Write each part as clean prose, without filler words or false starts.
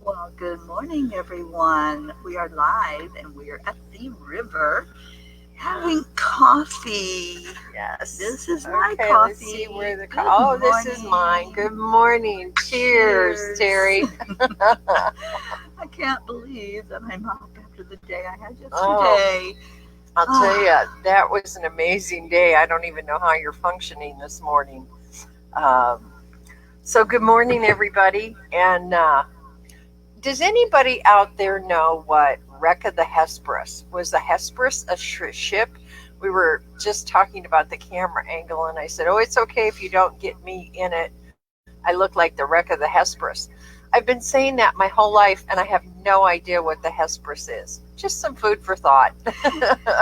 Well, good morning, everyone. We are live and we are at the river having coffee. Yes. This is my Okay, let's see coffee. where the Good oh, this is mine. morning. Good morning. Cheers, Cheers. Teri. I can't believe that I'm up after the day I had Oh, yesterday. I'll tell you, Ah, that was an amazing day. I don't even know how you're functioning this morning. Um, so, good morning, everybody. And does anybody out there know what wreck of the Hesperus was? The Hesperus a ship? We were just talking about the camera angle, and I said, "Oh, it's okay if you don't get me in it. I look like the wreck of the Hesperus." I've been saying that my whole life, and I have no idea what the Hesperus is. Just some food for thought.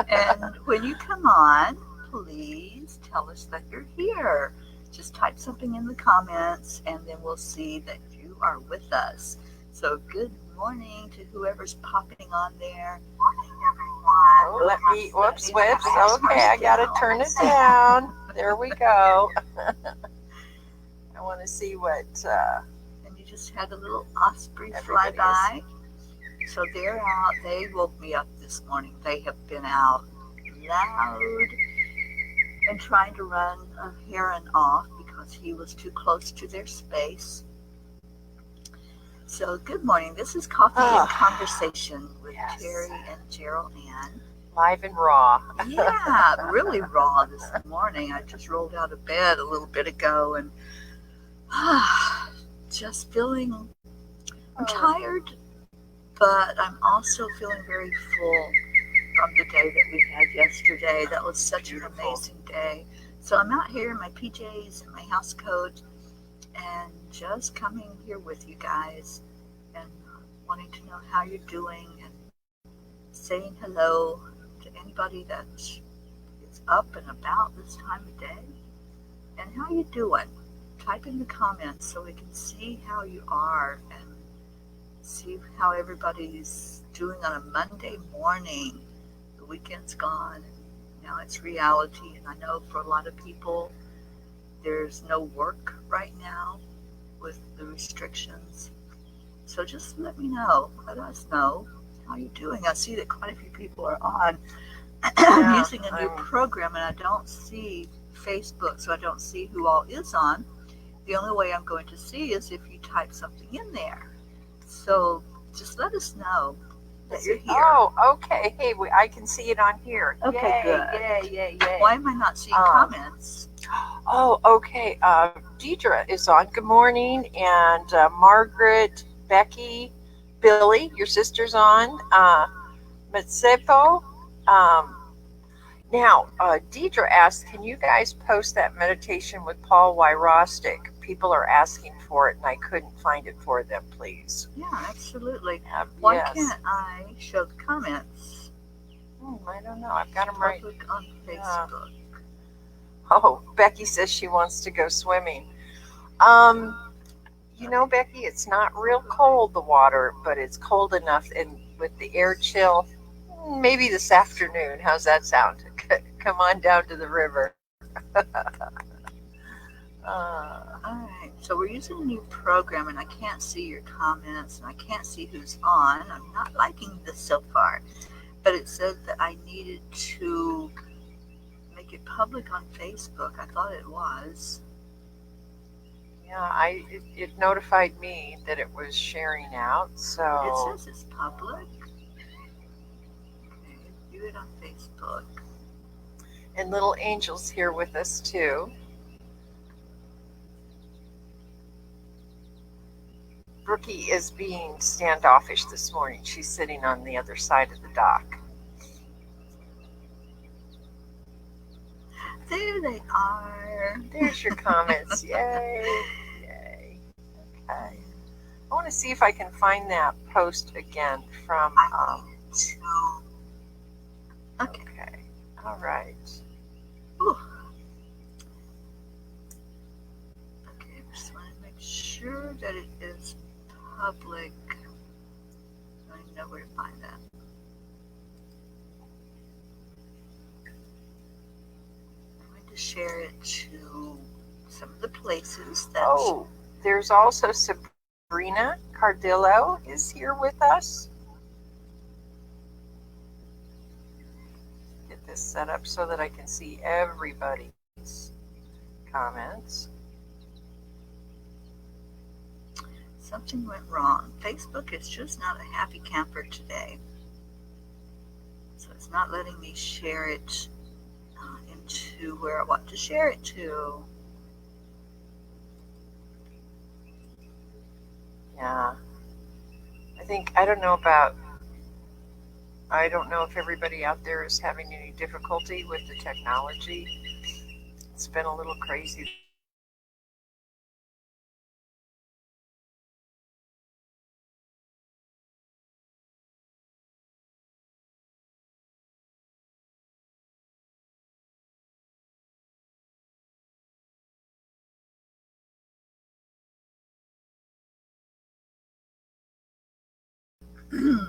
and when you come on, please tell us that you're here. Just type something in the comments and then we'll see that you are with us. So, good morning to whoever's popping on there. Morning, Oh, everyone. let me, Oops, let whoops, me whoops. advance Okay, I got to turn it myself. down. There we go. I want to see what And you just had a little osprey fly everybody is. by. So they're out. They woke me up this morning. They have been out loud and trying to run a heron off because he was too close to their space. So, good morning. This is Coffee and Oh, Conversation with yes. Teri and Jeryl Ann. Live and raw. Yeah, really raw this morning. I just rolled out of bed a little bit ago and just feeling, I'm Oh, tired, but I'm also feeling very full from the day that we had yesterday. That was such an beautiful. amazing day. So I'm out here in my PJs and my house coat and just coming here with you guys and wanting to know how you're doing and saying hello to anybody that is up and about this time of day. And how you doing? Type in the comments so we can see how you are and see how everybody's doing on a Monday morning. The weekend's gone. Now it's reality, and I know for a lot of people, there's no work right now with the restrictions. So just let me know. Let us know how you're doing. I see that quite a few people are on. I'm Yeah, using a new I'm. program, and I don't see Facebook, so I don't see who all is on. The only way I'm going to see is if you type something in there. So just let us know that Let's you're see. here. Oh, okay. Hey, I can see it on here. Okay, Yay, good. yay, yay, yay. Why am I not seeing Um, comments? oh, okay. Deidre is on. Good morning. And Margaret, Becky, Billy, your sister's on. Mitsepo. Um, Now, Deidre asked, can you guys post that meditation with Paul Wyrostic? People are asking for it and I couldn't find it for them, please. Yeah, absolutely. Why Yes. can't I show the comments? I don't know. I've got them right. Public on Uh, Facebook. oh, Becky says she wants to go swimming. Um, Becky, it's not real cold, the water, but it's cold enough. And with the air chill, maybe this afternoon. How's that sound? Come on down to the river. uh, Alright, so we're using a new program and I can't see your comments and I can't see who's on. I'm not liking this so far. But it said that I needed to make it public on Facebook. I thought it was. Yeah, it notified me that it was sharing out. It So, says it's public. Okay, view it on Facebook. and little Angel's here with us too. Brookie is being standoffish this morning. She's sitting on the other side of the dock. There they are. There's your comments. Yay! Yay! Okay. I want to see if I can find that post again from. Okay. Okay. All right. Ooh. Okay, I just want to make sure that it is public. I know where to find that. I'm going to share it to some of the places that. Oh, there's also Sabrina Sabrina Cardillo is here with us. Get this set up so that I can see everybody's comments. Something went wrong. Facebook is just not a happy camper today. So it's not letting me share it into where I want to share it to. Yeah. I don't know if everybody out there is having any difficulty with the technology. It's been a little crazy this morning.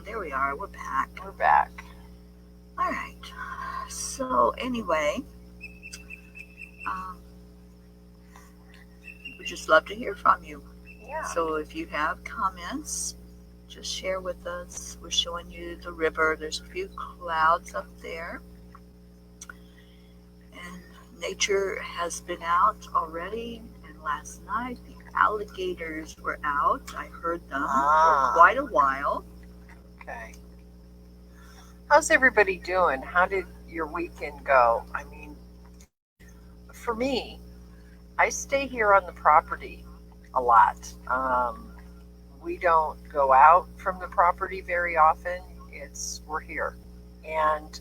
There we are. We're back. We're back. All right. So anyway, um, we'd just love to hear from you. Yeah. So if you have comments, just share with us. We're showing you the river. There's a few clouds up there. And nature has been out already. And last night, the alligators were out. I heard them for quite a while. Okay. How's everybody doing? How did your weekend go? I mean, for me, I stay here on the property a lot. We don't go out from the property very often. We're here. And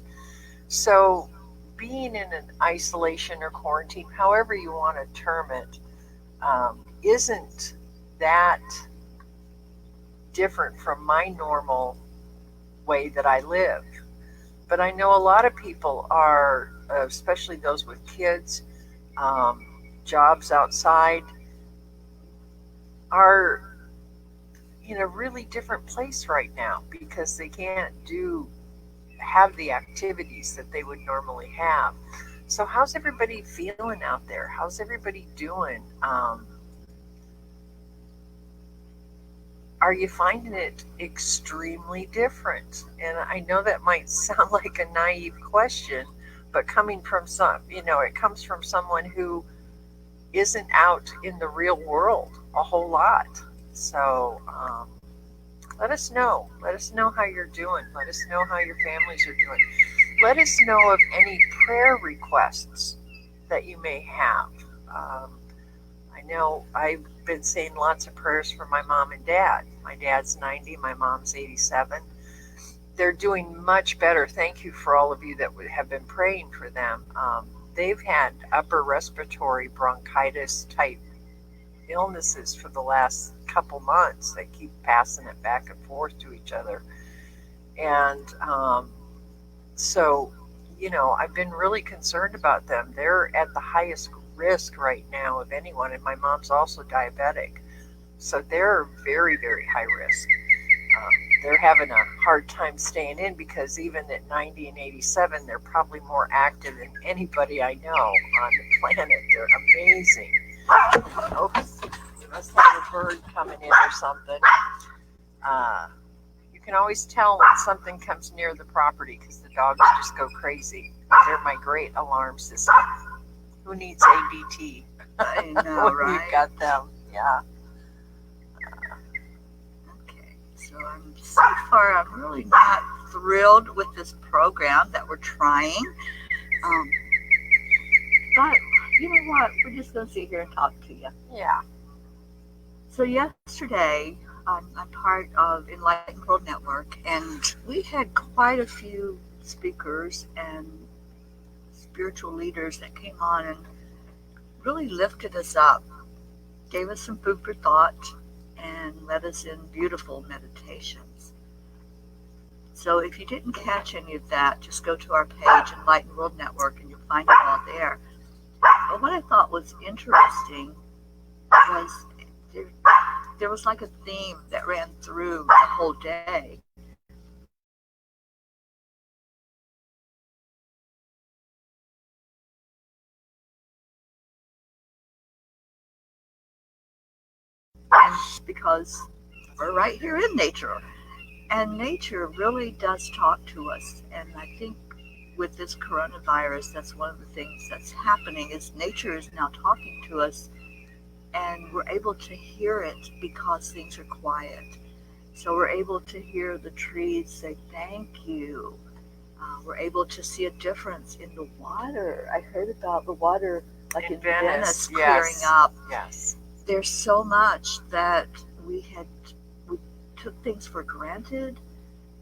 so being in an isolation or quarantine, however you want to term it, isn't that different from my normal way that I live. But I know a lot of people are, especially those with kids, jobs outside, are in a really different place right now because they can't have the activities that they would normally have. So how's everybody feeling out there? How's everybody doing? Are you finding it extremely different? And I know that might sound like a naive question, but coming from it comes from someone who isn't out in the real world a whole lot. So let us know. Let us know how you're doing. Let us know how your families are doing. Let us know of any prayer requests that you may have. I know I've been saying lots of prayers for my mom and dad. My dad's 90, my mom's 87. They're doing much better. Thank you for all of you that have been praying for them. They've had upper respiratory bronchitis type illnesses for the last couple months. They keep passing it back and forth to each other. And so, I've been really concerned about them. They're at the highest risk right now of anyone, and my mom's also diabetic. So they're very, very high risk. They're having a hard time staying in because even at 90 and 87, they're probably more active than anybody I know on the planet. They're amazing. Oops, we must have a bird coming in or something. You can always tell when something comes near the property because the dogs just go crazy. They're my great alarm system. Who needs ADT? I know, when right? You've got them, yeah. Okay, so far I'm really not thrilled with this program that we're trying. But you know what? We're just going to sit here and talk to you. Yeah. So yesterday, I'm part of Enlightened World Network, and we had quite a few speakers and spiritual leaders that came on and really lifted us up, gave us some food for thought, and led us in beautiful meditations. So if you didn't catch any of that, just go to our page, Enlightened World Network, and you'll find it all there. But what I thought was interesting was there was like a theme that ran through the whole day. And because we're right here in nature. And nature really does talk to us. And I think with this coronavirus, that's one of the things that's happening is nature is now talking to us and we're able to hear it because things are quiet. So we're able to hear the trees say thank you. We're able to see a difference in the water. I heard about the water like in Venice clearing Yes. up. Yes. There's so much that we took things for granted.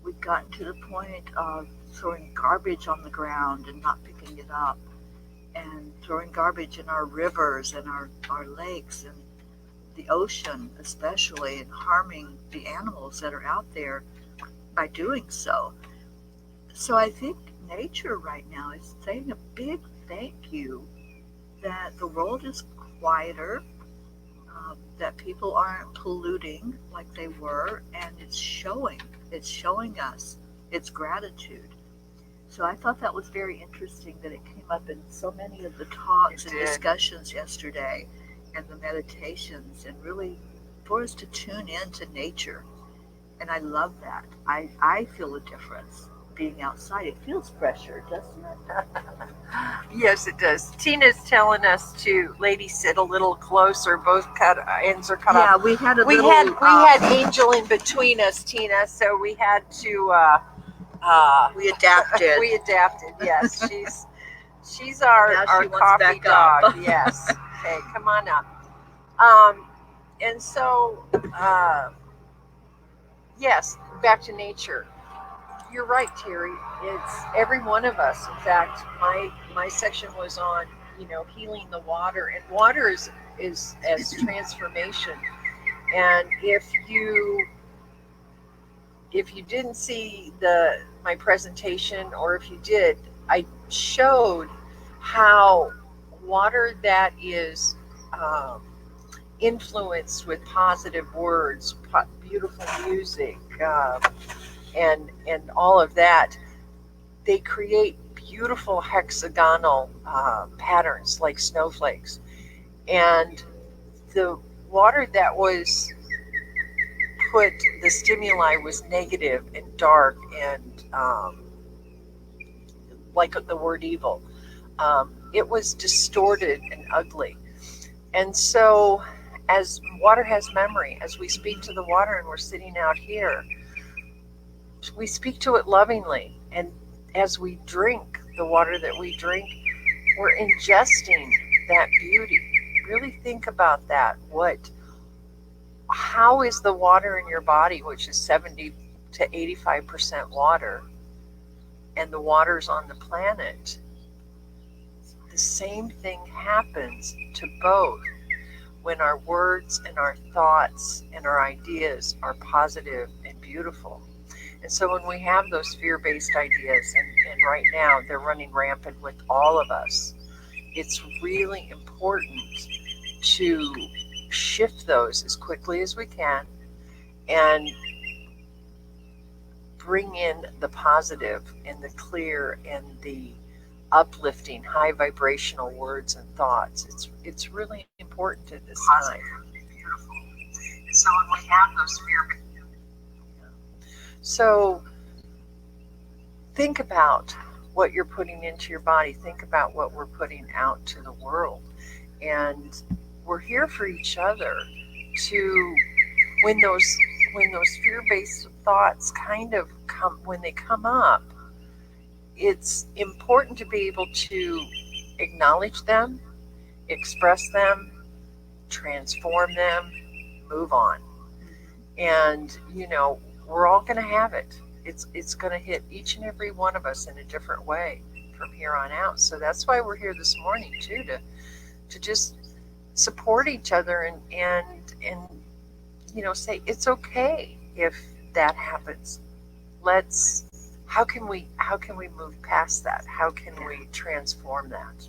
We've gotten to the point of throwing garbage on the ground and not picking it up, and throwing garbage in our rivers and our lakes and the ocean especially, and harming the animals that are out there by doing so. So I think nature right now is saying a big thank you that the world is quieter, that people aren't polluting like they were, and it's showing us its gratitude. So I thought that was very interesting that it came up in so many of the talks and discussions yesterday and the meditations, and really for us to tune in to nature. And I love that. I feel a difference being outside. It feels fresher, doesn't it? Yes, it does. Tina's telling us to, ladies, sit a little closer. Both ends are cut Yeah, off. we had a We little. had Angel in between us, Tina, so we had to. We adapted. We adapted. Yes, she's our Now our she wants coffee back up. dog. Yes. Okay, come on up. Um, and so yes, back to nature. You're right, Terry. It's every one of us. In fact, my section was on healing the water, and water is as transformation. And if you didn't see the my presentation, or if you did, I showed how water that is um, influenced with positive words, beautiful music, and all of that, they create beautiful hexagonal patterns like snowflakes. And the water that was put, the stimuli was negative and dark and like the word evil. It was distorted and ugly. And so, as water has memory, as we speak to the water and we're sitting out here, we speak to it lovingly. And as we drink the water that we drink, we're ingesting that beauty. Really think about that. How is the water in your body, which is 70 to 85% water, and the waters on the planet, the same thing happens to both when our words and our thoughts and our ideas are positive and beautiful. And so when we have those fear-based ideas, and right now they're running rampant with all of us, it's really important to shift those as quickly as we can and bring in the positive and the clear and the uplifting, high vibrational words and thoughts. It's really important at this time. Beautiful. And so when we have those fear, so think about what you're putting into your body. Think about what we're putting out to the world. And we're here for each other to, when those fear-based thoughts kind of come, when they come up, it's important to be able to acknowledge them, express them, transform them, move on. And we're all going to have it. It's going to hit each and every one of us in a different way from here on out. So that's why we're here this morning too, to just support each other and say it's okay if that happens. How can we move past that? How can we transform that?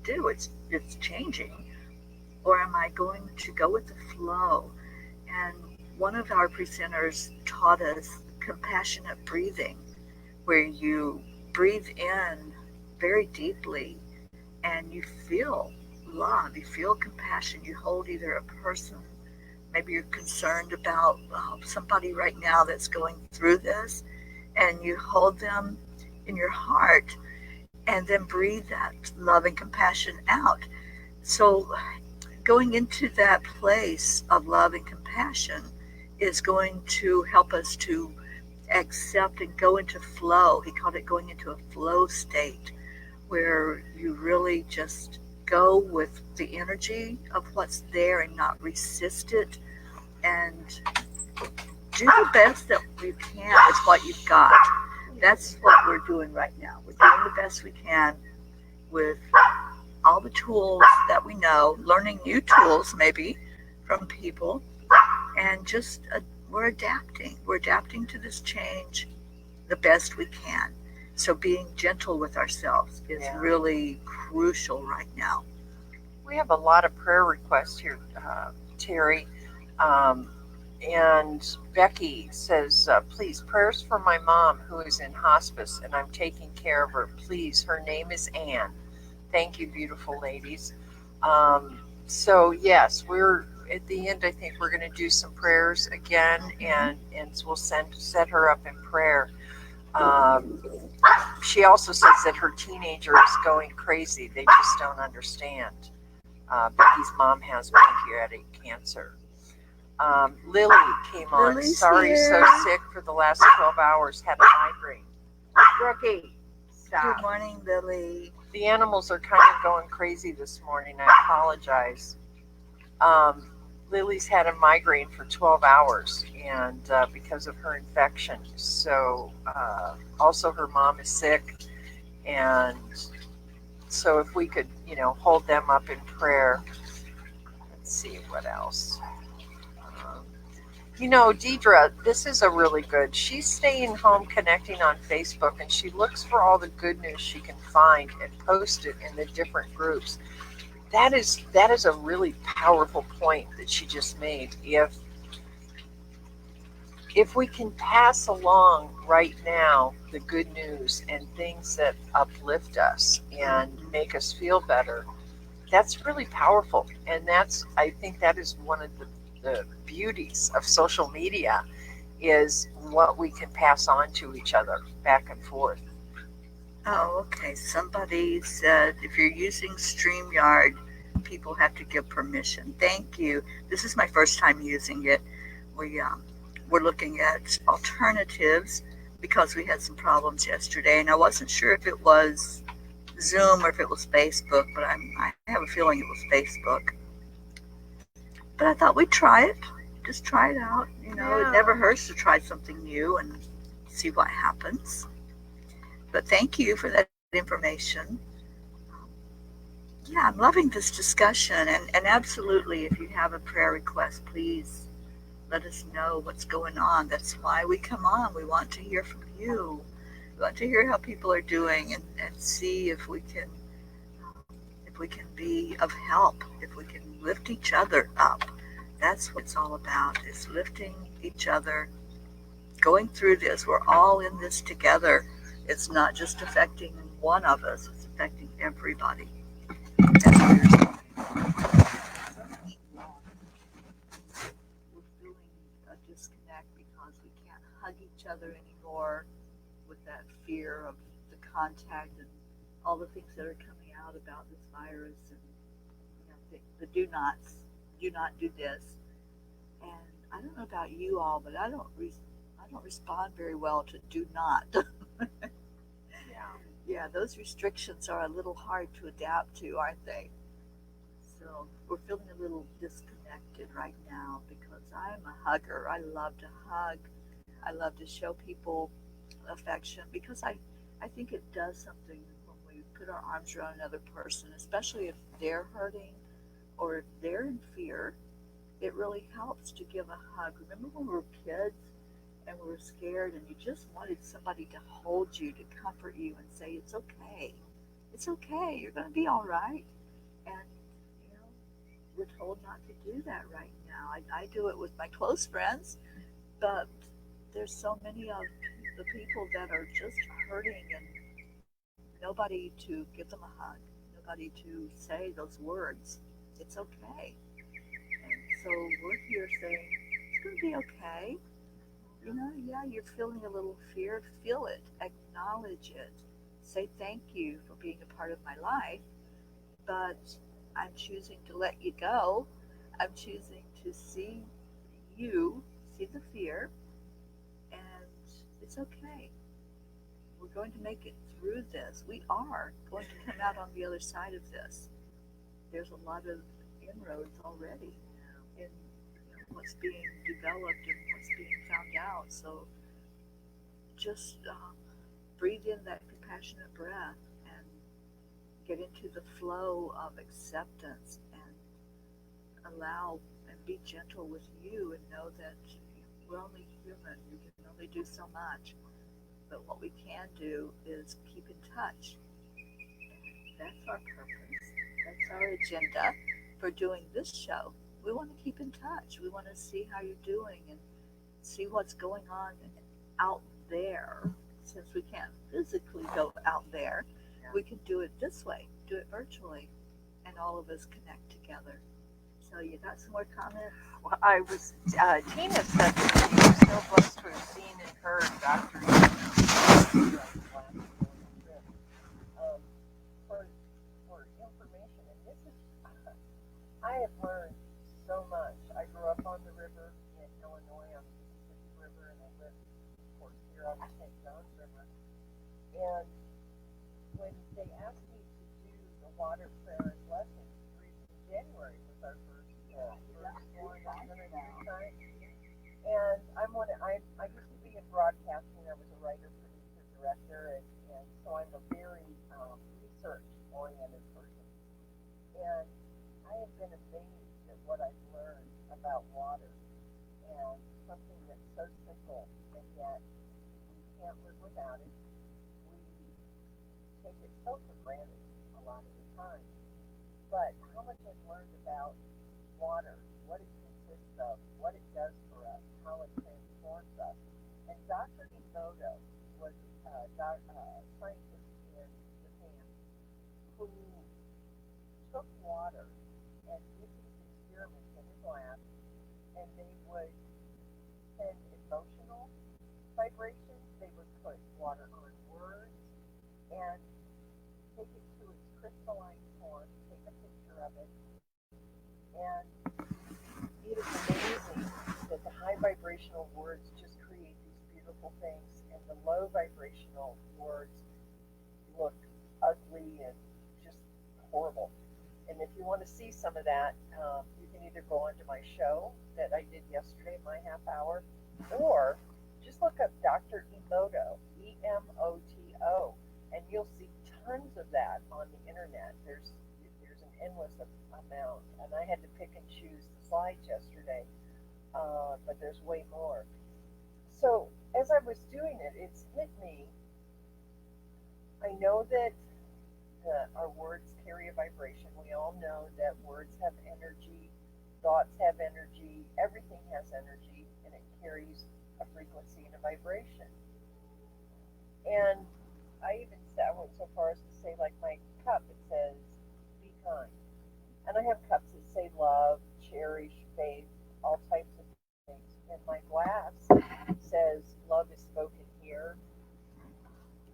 do? It's changing. Or am I going to go with the flow? And one of our presenters taught us compassionate breathing, where you breathe in very deeply and you feel love, you feel compassion. You hold either a person, maybe you're concerned about somebody right now that's going through this, and you hold them in your heart and then breathe that love and compassion out. So, going into that place of love and compassion is going to help us to accept and go into flow. He called it going into a flow state where you really just go with the energy of what's there and not resist it, and do the best that you can with what you've got. That's what we're doing right now. We're doing the best we can with all the tools that we know, learning new tools maybe from people, and just we're adapting. We're adapting to this change the best we can. So being gentle with ourselves is really crucial right now. We have a lot of prayer requests here, Teri. Um, and Becky says, please, prayers for my mom who is in hospice and I'm taking care of her. Please, her name is Anne. Thank you, beautiful ladies. So, yes, we're at the end. I think we're going to do some prayers again, and we'll set her up in prayer. She also says that her teenager is going crazy. They just don't understand. Becky's mom has pancreatic cancer. Lily came on. Lily's Sorry, here. so sick for the last 12 hours. Had a migraine. Brookie, stop. Good morning, Lily. The animals are kind of going crazy this morning. I apologize. Lily's had a migraine for 12 hours and because of her infection. So also her mom is sick. And so if we could, hold them up in prayer. Let's see what else. Deidre, this is a really good. She's staying home connecting on Facebook, and she looks for all the good news she can find and post it in the different groups. That is a really powerful point that she just made. If we can pass along right now the good news and things that uplift us and make us feel better, that's really powerful. And I think that is one of the beauties of social media, is what we can pass on to each other back and forth. Oh, okay. Somebody said if you're using StreamYard, people have to give permission. Thank you. This is my first time using it. We're looking at alternatives because we had some problems yesterday, and I wasn't sure if it was Zoom or if it was Facebook, but I have a feeling it was Facebook. But I thought we'd try it. Just try it out. It never hurts to try something new and see what happens. But thank you for that information. Yeah, I'm loving this discussion. And absolutely, if you have a prayer request, please let us know what's going on. That's why we come on. We want to hear from you. We want to hear how people are doing and see if we can be of help, if we can lift each other up. That's what it's all about, is lifting each other, going through this. We're all in this together. It's not just affecting one of us, it's affecting everybody. That's what you're saying. We're feeling a disconnect because we can't hug each other anymore with that fear of the contact and all the things that are coming out about this virus, and the do nots, do not do this. And I don't know about you all, but I don't respond very well to do not. Yeah, those restrictions are a little hard to adapt to, aren't they? So we're feeling a little disconnected right now because I'm a hugger. I love to hug. I love to show people affection because I think it does something when we put our arms around another person, especially if they're hurting or if they're in fear. It really helps to give a hug. Remember when we were kids and we were scared and you just wanted somebody to hold you, to comfort you and say, it's okay. It's okay. You're going to be all right. we're told not to do that right now. I do it with my close friends, but there's so many of the people that are just hurting and nobody to give them a hug, nobody to say those words. It's okay. And so we're here saying, it's going to be okay. You know, yeah, you're feeling a little fear. Feel it, acknowledge it, say thank you for being a part of my life, but I'm choosing to let you go. I'm choosing to see you, see the fear, and it's okay. We're going to make it through this. We are going to come out on the other side of this. There's a lot of inroads already in what's being developed and what's being found out. So just breathe in that compassionate breath and get into the flow of acceptance and allow and be gentle with you and know that we're only human. We can only do so much. But what we can do is keep in touch. That's our purpose. That's our agenda for doing this show. We want to keep in touch. We want to see how you're doing and see what's going on out there. Since we can't physically go out there, we can do it this way, do it virtually, and all of us connect together. So you got some more comments? Well, Tina said that she was so blessed to have seen and heard Dr. Um, for information, and this is, I have learned so much. I grew up on the river in Illinois, on the Mississippi River, and I lived, of course, here on the St. Johns River. And when they asked me to do the water prayer and blessing, January was our first one I'm going to do tonight. And I used to be in broadcasting. I was a writer, producer, director, and so I'm a very research oriented person. And I have been amazed at what I've learned about water and something that's so simple and yet we can't live without it. We take it so for granted a lot of the time. But how much I've learned about water, what it consists of, what it does for us, how it transforms us. And Dr. Emoto was a scientist in Japan who took water and did these experiments in his lab, and they would send emotional vibrations. They would put water on words and take it to its crystalline form, take a picture of it, and it is amazing that the high vibrational words just create these beautiful things, and the low vibrational words look ugly and just horrible. And if you want to see some of that, you can either go onto my show that I did yesterday, my half hour, or just look up Dr. Emoto, Emoto, and you'll see tons of that on the internet. There's an endless amount, and I had to pick and choose the slides yesterday, but there's way more. So as I was doing it, it's hit me. I know that our words carry a vibration. We all know that words have energy, thoughts have energy, everything has energy, and it carries a frequency and a vibration. And I went so far as to say, like my cup, it says, be kind. And I have cups that say love, cherish, faith, all types of things. And my glass says love is spoken here.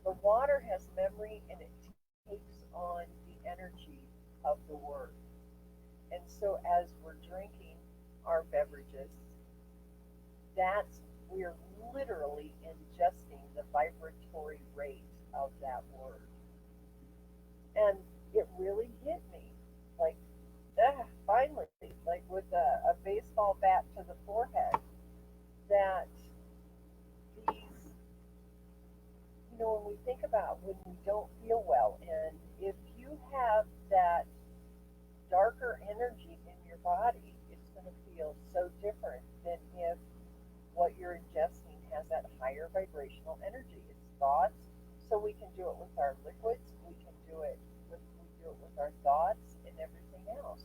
The water has memory and it takes on the energy of the word. And so as we're drinking our beverages, that's we're literally ingesting the vibratory rate of that word. And it really hit me like, finally, like with a baseball bat to the forehead, that these, when we think about when we don't feel well, and if you have that darker energy in your body, it's going to feel so different than if what you're ingesting has that higher vibrational energy. It's thoughts, so we can do it with our liquids. We do it with our thoughts and everything else.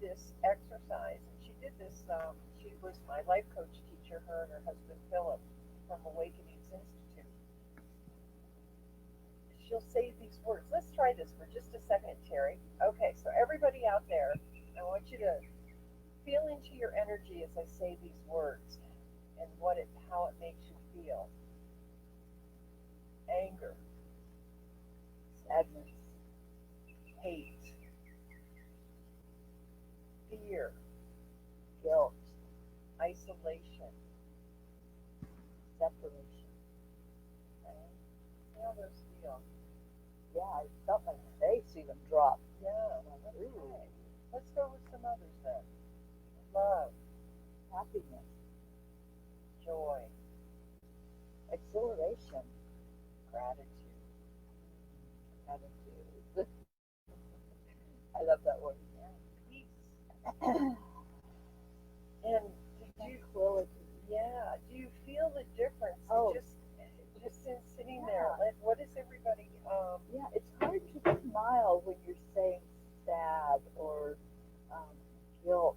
this exercise. And she did this. She was my life coach teacher. Her and her husband Philip from Awakenings Institute. She'll say these words. Let's try this for just a second, Terry. Okay, so everybody out there, I want you to feel into your energy as I say these words and how it makes you feel. Anger, sadness, hate, fear, guilt, isolation, separation. Okay? How those feel? Yeah, I felt my face even drop. Yeah. Okay. Let's go with some others then. Love, Happiness, joy, exhilaration, gratitude. gratitude. I love that word. Yeah. Peace. And Tranquility. do you feel the difference? Oh, Just in sitting there. What is everybody? yeah, it's hard to smile when you're saying sad or guilt.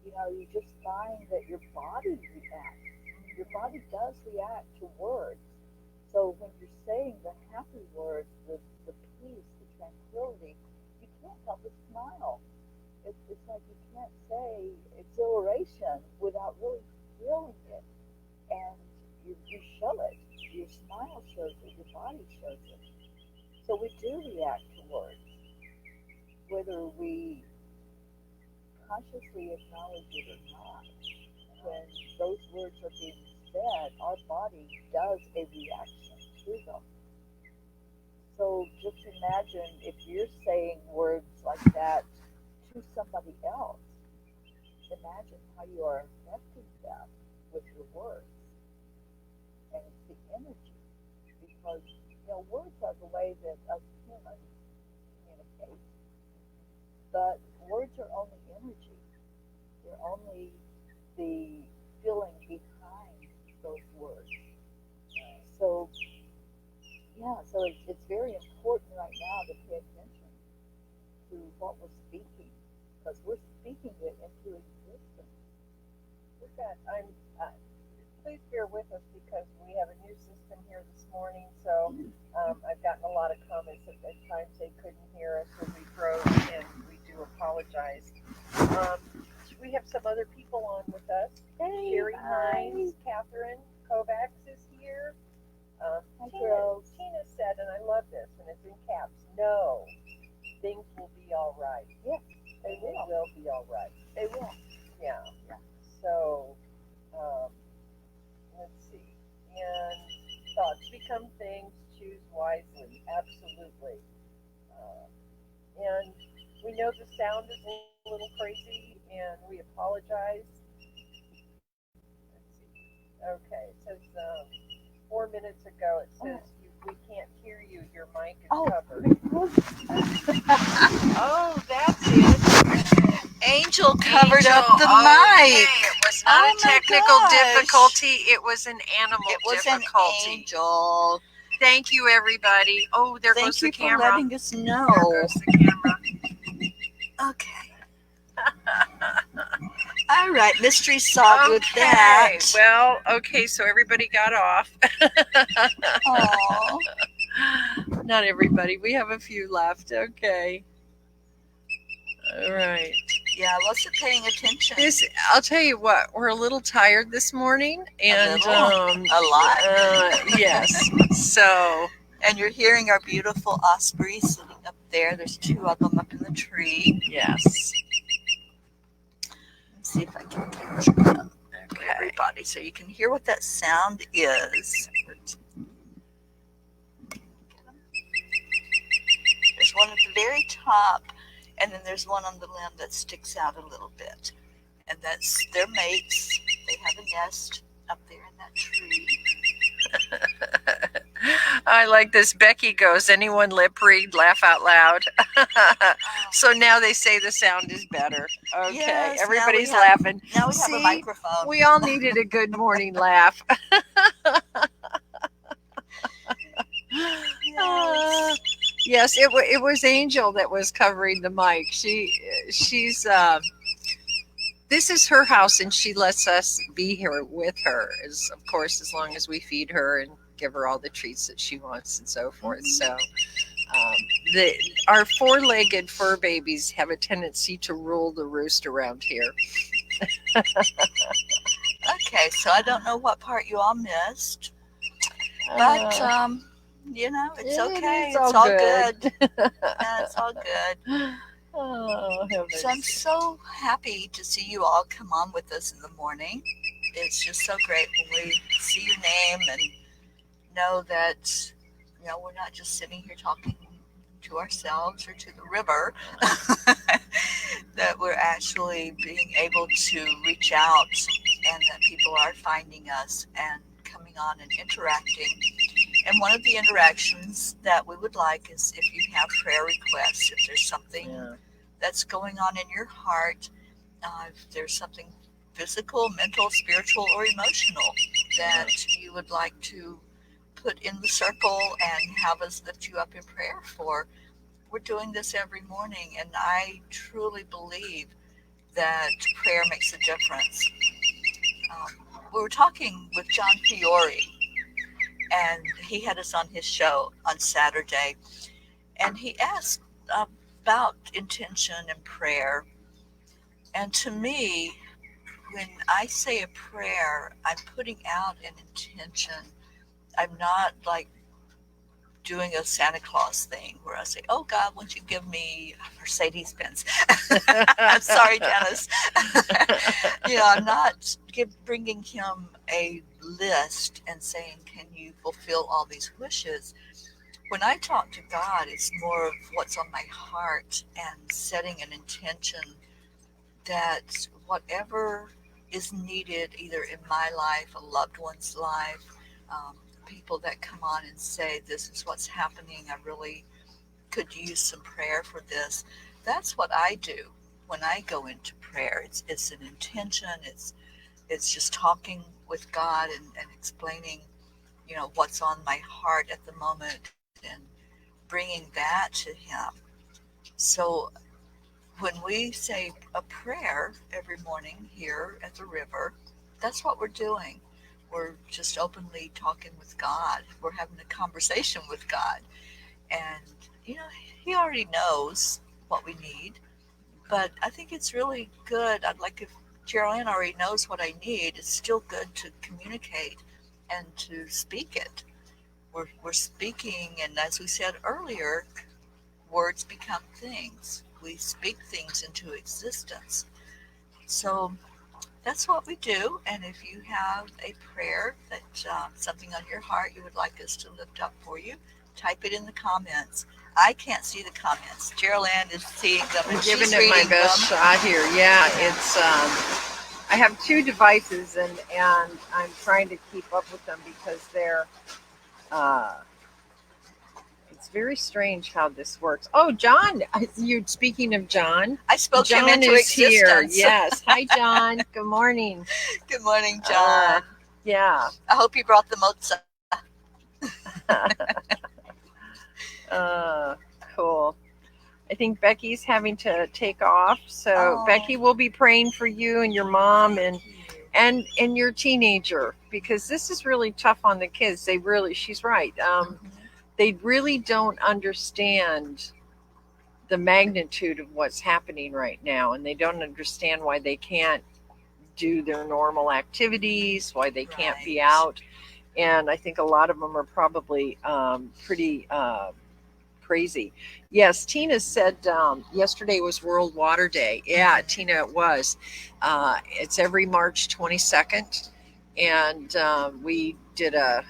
You know, you just find that your body reacts. Your body does react to words. So when you're saying the happy words, the peace, the tranquility, you can't help but smile. It's like you can't say exhilaration without really feeling it. And you show it. Your smile shows it. Your body shows it. So we do react to words, whether we consciously acknowledge it or not. When those words are being said, our body does a reaction to them. So just imagine if you're saying words like that to somebody else, imagine how you are affecting them with your words. And it's the energy. Because, words are the way that us humans communicate. But words are only energy. They're only the feeling behind those words. So, so it's very important right now to pay attention to what we're speaking, because we're speaking it into existence. Please bear with us because we have a new system here this morning. So I've gotten a lot of comments that at times they couldn't hear us when we froze, and we do apologize. We have some other people on with us. Hey, Sherry Hines, Catherine Kovacs is here. Hi, girls. Tina said, and I love this, and it's in caps, no, things will be all right. Yes, They will be all right. they will. Yeah. So, let's see. And thoughts become things, choose wisely. Absolutely. And we know the sound is a little crazy, and we apologize. Let's see. Okay, it says 4 minutes ago, it says we can't hear you. Your mic is covered. Oh, that's it. Angel covered up the mic. It was not a technical difficulty. It was an animal difficulty. An angel. Thank you, everybody. Oh, there goes the camera. Thank you for letting us know. There goes the camera. Okay. All right, mystery solved with that. Well, okay, so everybody got off. Aww. Not everybody. We have a few left. Okay. All right. Yeah, I wasn't paying attention. I'll tell you what, we're a little tired this morning, and a lot. Yes. So, and you're hearing our beautiful ospreys sitting up there. There's 2 of them up in the tree. yes. Let's see if I can capture them for everybody so you can hear what that sound is. There's one at the very top, and then there's one on the limb that sticks out a little bit. And that's their mates. They have a nest up there in that tree. I like this. Becky goes, anyone lip read, laugh out loud. So now they say the sound is better. Okay, Yes, everybody's laughing. Now we have a microphone. We all needed a good morning laugh. Yes, it was Angel that was covering the mic. She she's this is her house, and she lets us be here with her, as of course, as long as we feed her and give her all the treats that she wants and so forth. So the our four-legged fur babies have a tendency to rule the roost around here. Okay, so I don't know what part you all missed, but it's okay. It's It's all all good. good. Yeah, it's all good. Oh, So I'm so happy to see you all come on with us in the morning. It's just so great when we see your name and know that we're not just sitting here talking to ourselves or to the river, that we're actually being able to reach out and that people are finding us and coming on and interacting. And one of the interactions that we would like is if you have prayer requests, if there's something that's going on in your heart, if there's something physical, mental, spiritual, or emotional that you would like to put in the circle and have us lift you up in prayer for. We're doing this every morning, and I truly believe that prayer makes a difference. We were talking with John Fiore, and he had us on his show on Saturday, and he asked about intention and prayer. And to me, when I say a prayer, I'm putting out an intention. I'm not like doing a Santa Claus thing where I say, "Oh God, won't you give me Mercedes Benz?" I'm sorry, Dennis. I'm not bringing him a list and saying, "Can you fulfill all these wishes?" When I talk to God, it's more of what's on my heart and setting an intention that whatever is needed, either in my life, a loved one's life, people that come on and say, "This is what's happening. I really could use some prayer for this." That's what I do when I go into prayer. It's an intention. It's just talking with God and explaining, what's on my heart at the moment and bringing that to Him. So when we say a prayer every morning here at the river, that's what we're doing. We're just openly talking with God. We're having a conversation with God. And, He already knows what we need. But I think it's really good. I'd like if Geraldine already knows what I need, it's still good to communicate and to speak it. We're speaking, and as we said earlier, words become things. We speak things into existence. So that's what we do. And if you have a prayer that something on your heart you would like us to lift up for you, type it in the comments. I can't see the comments. Geraldine is seeing them. I'm And giving she's it my reading best them. shot here. Yeah, it's I have two devices, and I'm trying to keep up with them because they're it's very strange how this works. Oh, John, you speaking of John, I spoke him John into is here. existence. Yes. Hi, John. Good morning. Good morning, John. Yeah. I hope you brought the mozza. uh, cool. I think Becky's having to take off, so Oh. Becky will be praying for you and your mom and your teenager, because this is really tough on the kids. She's right. They really don't understand the magnitude of what's happening right now, and they don't understand why they can't do their normal activities, why they can't be out. And I think a lot of them are probably pretty crazy. Yes, Tina said yesterday was World Water Day. Yeah, Tina, it was. It's every March 22nd, and we did a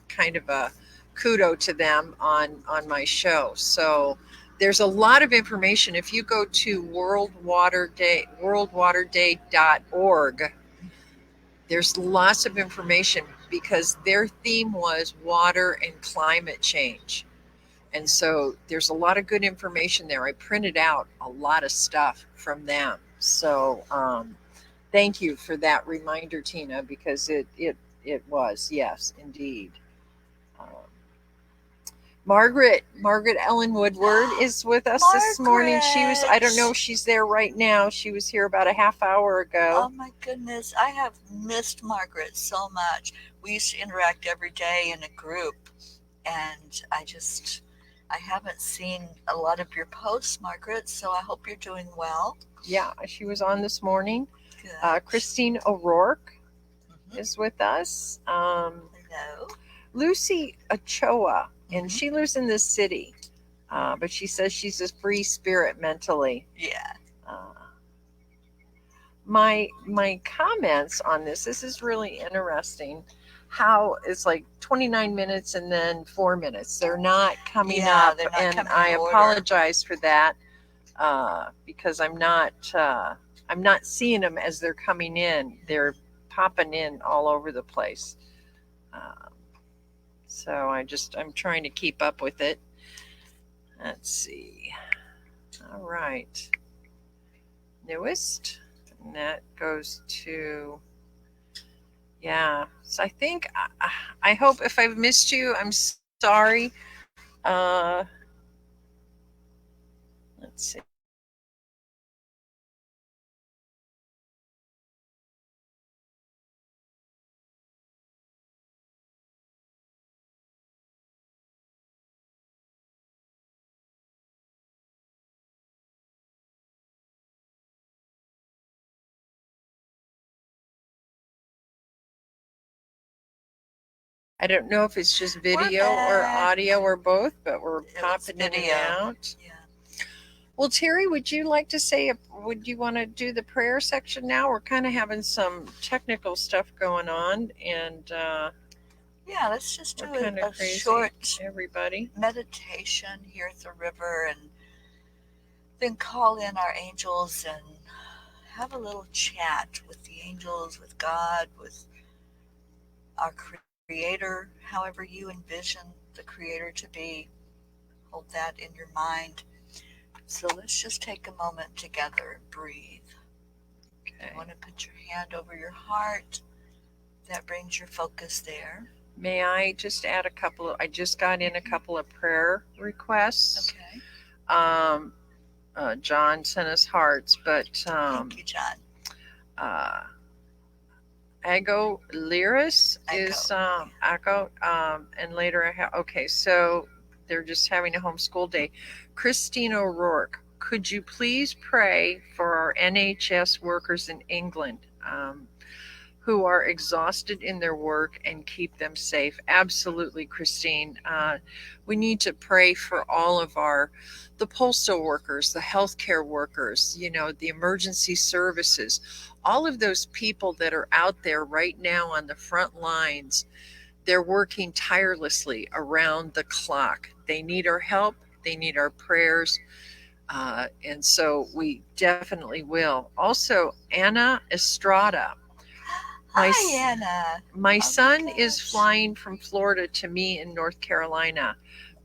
kind of a kudo to them on my show. So there's a lot of information. If you go to worldwaterday.org, there's lots of information because their theme was water and climate change. And so there's a lot of good information there. I printed out a lot of stuff from them. So thank you for that reminder, Tina, because it was, yes, indeed. Um, Margaret Ellen Woodward is with us this morning. I don't know Margaret! if she's there right now. She was here about a half hour Oh ago. my goodness, I have missed Margaret so much. We used to interact every day in a group, and I haven't seen a lot of your posts, Margaret, so I hope you're doing well. Yeah, she was on this morning. Good. Christine O'Rourke Hmm. is with us. Hello. Lucy Ochoa, and Hmm. she lives in this city, but she says she's a free spirit mentally. Yeah. Uh, my comments on this is really interesting. How it's like 29 minutes and then 4 minutes. They're not coming Yeah, up, they're not and coming I in order. apologize for that because I'm not seeing them as they're coming in. They're popping in all over the place. Um, so I'm trying to keep up with it. Let's see. All right. Newest. And that goes to, yeah. So I hope if I've missed you, I'm sorry. Uh, let's see. I don't know if it's just video or audio or both, but we're popping in and out. Yeah. Well, Terry, would you like to say, would you want to do the prayer section now? We're kind of having some technical stuff going on, and Yeah, let's just do we're kind of a crazy, short everybody. meditation here at the river and then call in our angels and have a little chat with the angels, with God, with our Creator, however you envision the Creator to be. Hold that in your mind. So let's just take a moment together and breathe. Okay. You want to put your hand over your heart. That brings your focus there. May I just add a couple of, I just got in a couple of prayer requests. Okay. John sent us hearts, but Thank you, John. uh, Ago Lyris is Ago, and later I have, okay, so they're just having a homeschool day. Christine O'Rourke, could you please pray for our NHS workers in England who are exhausted in their work and keep them safe? Absolutely, Christine. We need to pray for all of the postal workers, the healthcare workers, the emergency services, all of those people that are out there right now on the front lines. They're working tirelessly around the clock. They need our help. They need our prayers. And so we definitely will. Also, Anna Estrada. Hi, Anna. My Oh son my is gosh. flying from Florida to me in North Carolina,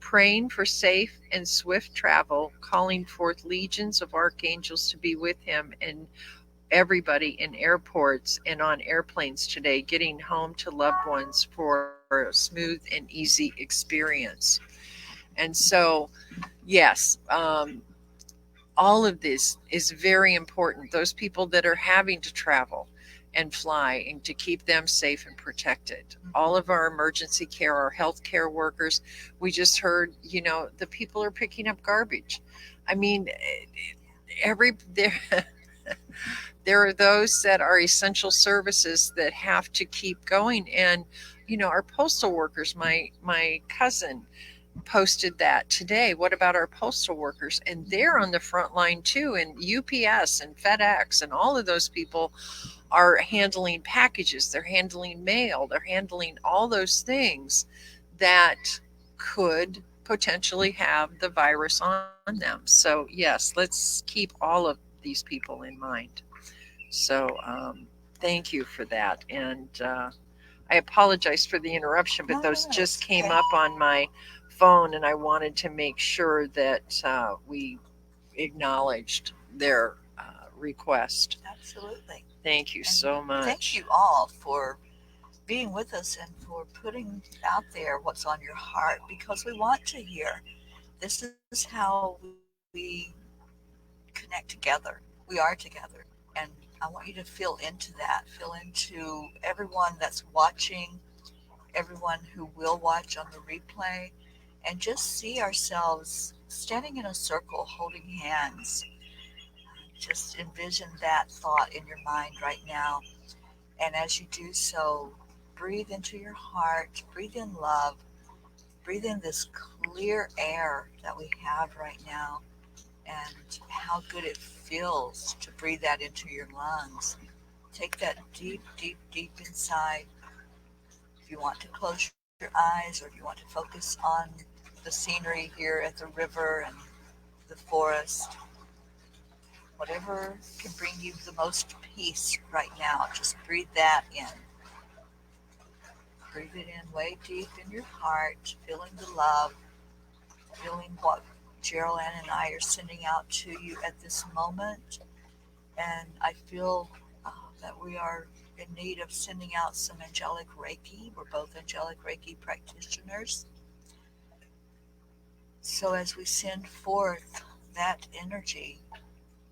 praying for safe and swift travel, calling forth legions of archangels to be with him and everybody in airports and on airplanes today, getting home to loved ones for a smooth and easy experience. And so, yes, all of this is very important. Those people that are having to travel and fly and to keep them safe and protected. All of our emergency care, our healthcare workers, we just heard, the people are picking up garbage. I mean, every there there are those that are essential services that have to keep going, and our postal workers, my cousin posted that today. What about our postal workers? And they're on the front line too. And UPS and FedEx and all of those people are handling packages, they're handling mail, they're handling all those things that could potentially have the virus on them. So, yes, let's keep all of these people in mind. So, thank you for that. And I apologize for the interruption, but those just came up on my phone, and I wanted to make sure that we acknowledged their request. Absolutely. Thank you so much. Thank you all for being with us and for putting out there what's on your heart because we want to hear. This is how we connect together. We are together. And I want you to feel into that, feel into everyone that's watching, everyone who will watch on the replay, and just see ourselves standing in a circle holding hands. Just envision that thought in your mind right now. And as you do so, breathe into your heart, breathe in love, breathe in this clear air that we have right now, and how good it feels to breathe that into your lungs. Take that deep, deep, deep inside. If you want to close your eyes or if you want to focus on the scenery here at the river and the forest, whatever can bring you the most peace right now, just breathe that in. Breathe it in way deep in your heart, feeling the love, feeling what Jeryl Ann and I are sending out to you at this moment. And I feel that we are in need of sending out some angelic Reiki. We're both angelic Reiki practitioners. So as we send forth that energy,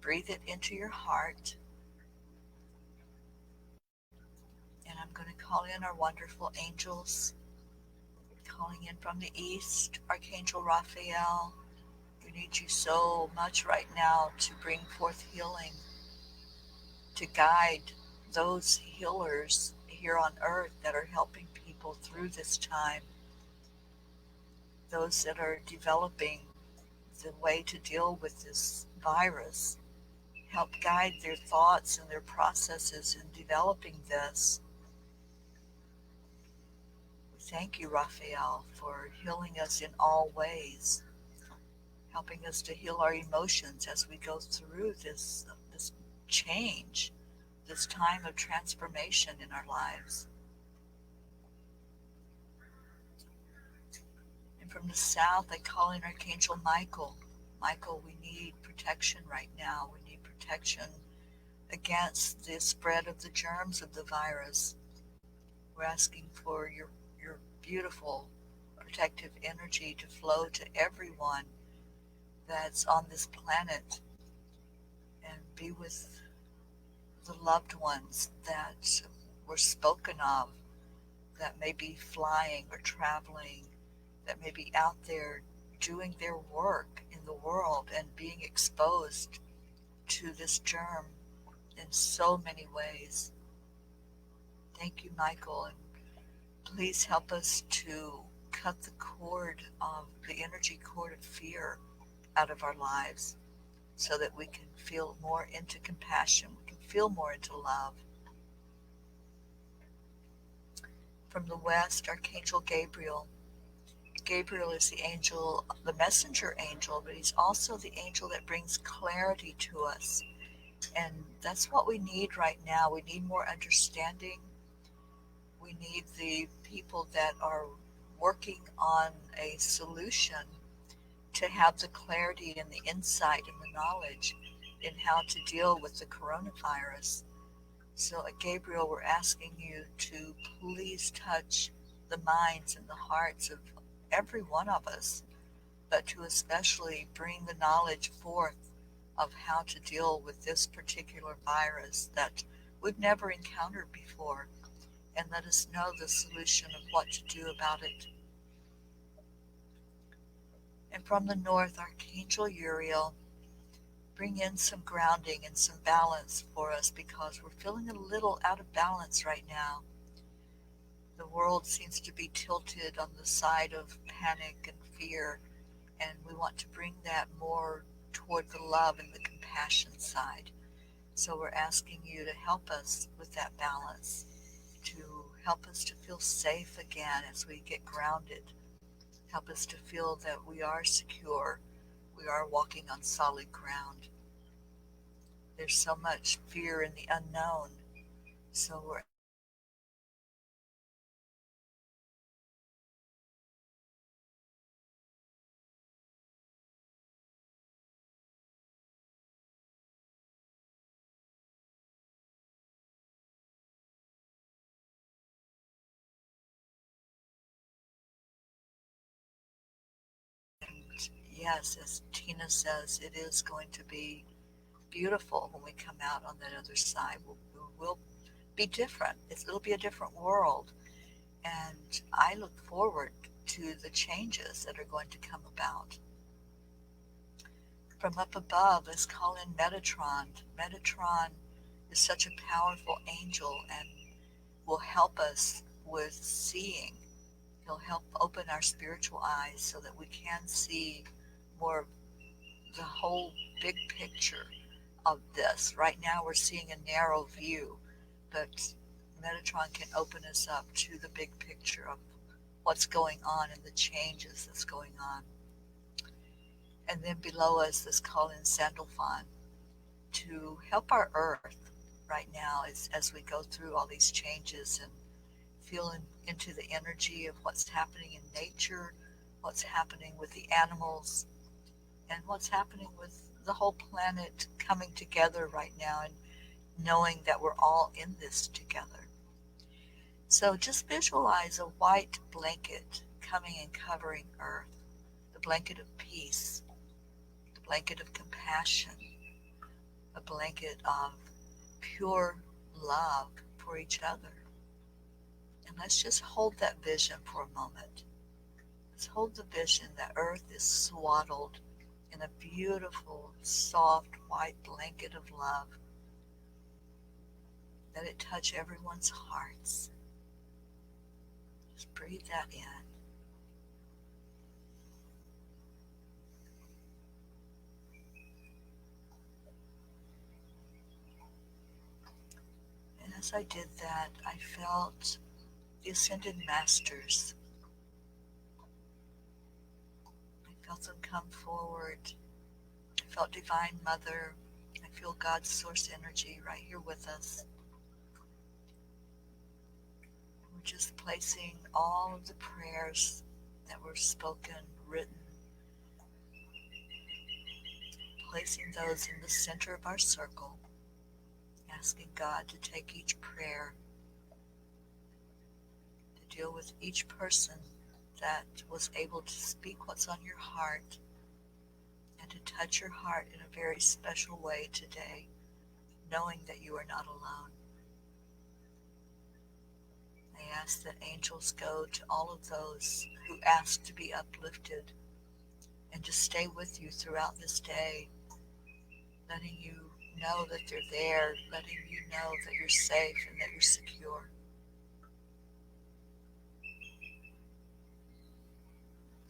breathe it into your heart. And I'm going to call in our wonderful angels, calling in from the east, Archangel Raphael. We need you so much right now to bring forth healing, to guide those healers here on earth that are helping people through this time, those that are developing the way to deal with this virus. Help guide their thoughts and their processes in developing this. We thank you, Raphael, for healing us in all ways, helping us to heal our emotions as we go through this change, this time of transformation in our lives. And from the south, I call in Archangel Michael. Michael, we need protection right now. We need protection against the spread of the germs of the virus. We're asking for your beautiful protective energy to flow to everyone that's on this planet and be with the loved ones that were spoken of that may be flying or traveling, that may be out there doing their work in the world and being exposed to this germ in so many ways. Thank you, Michael, and please help us to cut the cord of the energy cord of fear out of our lives so that we can feel more into compassion, we can feel more into love. From the west, Archangel Gabriel. Gabriel is the angel, the messenger angel, but he's also the angel that brings clarity to us. And that's what we need right now. We need more understanding. We need the people that are working on a solution to have the clarity and the insight and the knowledge in how to deal with the coronavirus. So, Gabriel, we're asking you to please touch the minds and the hearts of every one of us, but to especially bring the knowledge forth of how to deal with this particular virus that we've never encountered before, and let us know the solution of what to do about it. And from the north, Archangel Uriel, bring in some grounding and some balance for us because we're feeling a little out of balance right now. The world seems to be tilted on the side of panic and fear, and we want to bring that more toward the love and the compassion side. So we're asking you to help us with that balance, to help us to feel safe again as we get grounded. Help us to feel that we are secure, we are walking on solid ground. There's so much fear in the unknown. So we're asking you to help us to bring that balance to help us to feel yes, as Tina says, it is going to be beautiful when we come out on that other side. We'll be different. It'll be a different world. And I look forward to the changes that are going to come about. From up above, let's call in Metatron. Metatron is such a powerful angel and will help us with seeing. He'll help open our spiritual eyes so that we can see more of the whole big picture of this. Right now, we're seeing a narrow view, but Metatron can open us up to the big picture of what's going on and the changes that's going on. And then below us, let's call in Sandalphon to help our earth right now as we go through all these changes and feel into the energy of what's happening in nature, what's happening with the animals, and what's happening with the whole planet coming together right now and knowing that we're all in this together. So just visualize a white blanket coming and covering Earth, the blanket of peace, the blanket of compassion, a blanket of pure love for each other. And let's just hold that vision for a moment. Let's hold the vision that Earth is swaddled in a beautiful, soft, white blanket of love. Let it touch everyone's hearts. Just breathe that in. And as I did that, I felt the Ascended Masters. I felt them come forward. I felt Divine Mother. I feel God's source energy right here with us. We're just placing all of the prayers that were spoken, written, placing those in the center of our circle, asking God to take each prayer, to deal with each person that was able to speak what's on your heart and to touch your heart in a very special way today, knowing that you are not alone. I ask that angels go to all of those who ask to be uplifted and to stay with you throughout this day, letting you know that they're there, letting you know that you're safe and that you're secure.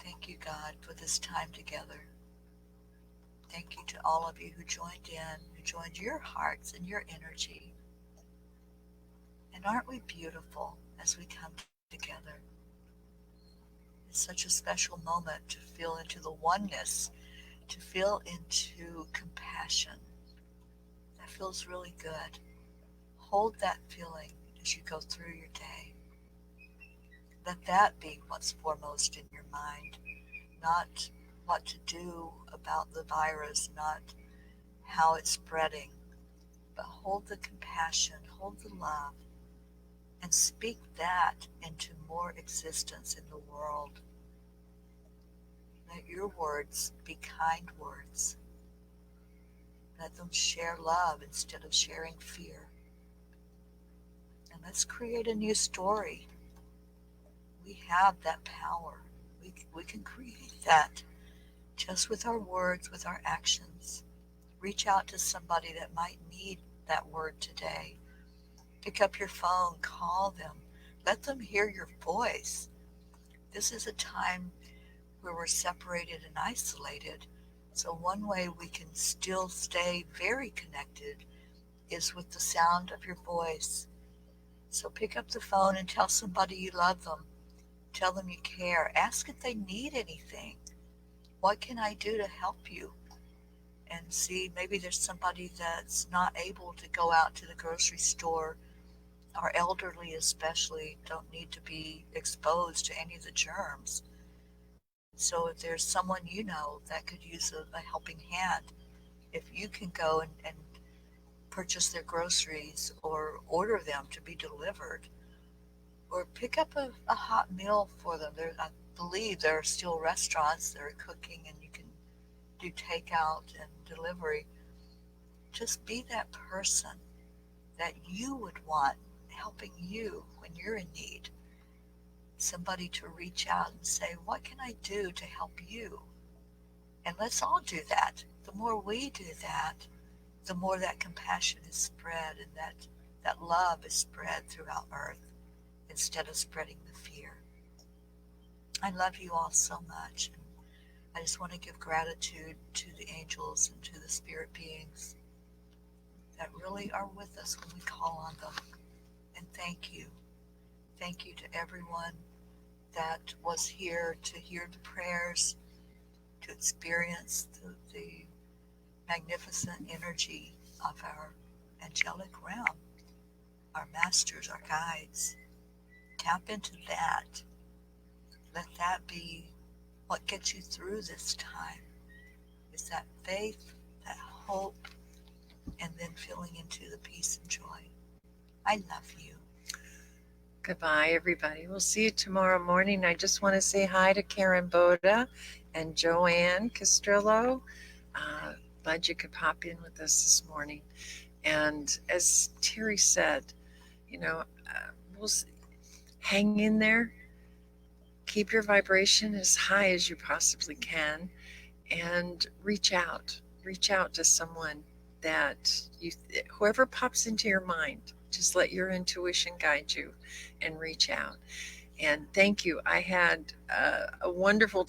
Thank you, God, for this time together. Thank you to all of you who joined in, who joined your hearts and your energy. And aren't we beautiful as we come together? It's such a special moment to feel into the oneness, to feel into compassion. That feels really good. Hold that feeling as you go through your day. Let that be what's foremost in your mind, not what to do about the virus, not how it's spreading, but hold the compassion, hold the love, and speak that into more existence in the world. Let your words be kind words. Let them share love instead of sharing fear. And let's create a new story. We have that power. We can create that just with our words, with our actions. Reach out to somebody that might need that word today. Pick up your phone, call them, let them hear your voice. This is a time where we're separated and isolated. So, one way we can still stay very connected is with the sound of your voice. So, pick up the phone and tell somebody you love them. Tell them you care. Ask if they need anything. What can I do to help you? And see, maybe there's somebody that's not able to go out to the grocery store. Our elderly, especially, don't need to be exposed to any of the germs. So, if there's someone you know that could use a helping hand, if you can go and purchase their groceries or order them to be delivered, or pick up a hot meal for them. I believe there are still restaurants that are cooking and you can do takeout and delivery, just be that person that you would want helping you when you're in need. Somebody to reach out and say, what can I do to help you? And let's all do that. The more we do that, the more that compassion is spread and that love is spread throughout earth instead of spreading the fear. I love you all so much. And I just want to give gratitude to the angels and to the spirit beings that really are with us when we call on them. And thank you. Thank you to everyone that was here to hear the prayers, to experience the magnificent energy of our angelic realm, our masters, our guides. Tap into that. Let that be what gets you through this time, is that faith, that hope, and then feeling into the peace and joy. I love you. Goodbye, everybody. We'll see you tomorrow morning. I just want to say hi to Karen Boda and Joanne Castrillo. Glad you could pop in with us this morning. And as Teri said, we'll hang in there. Keep your vibration as high as you possibly can, and reach out. Reach out to someone that whoever pops into your mind. Just let your intuition guide you and reach out. And thank you. I had a wonderful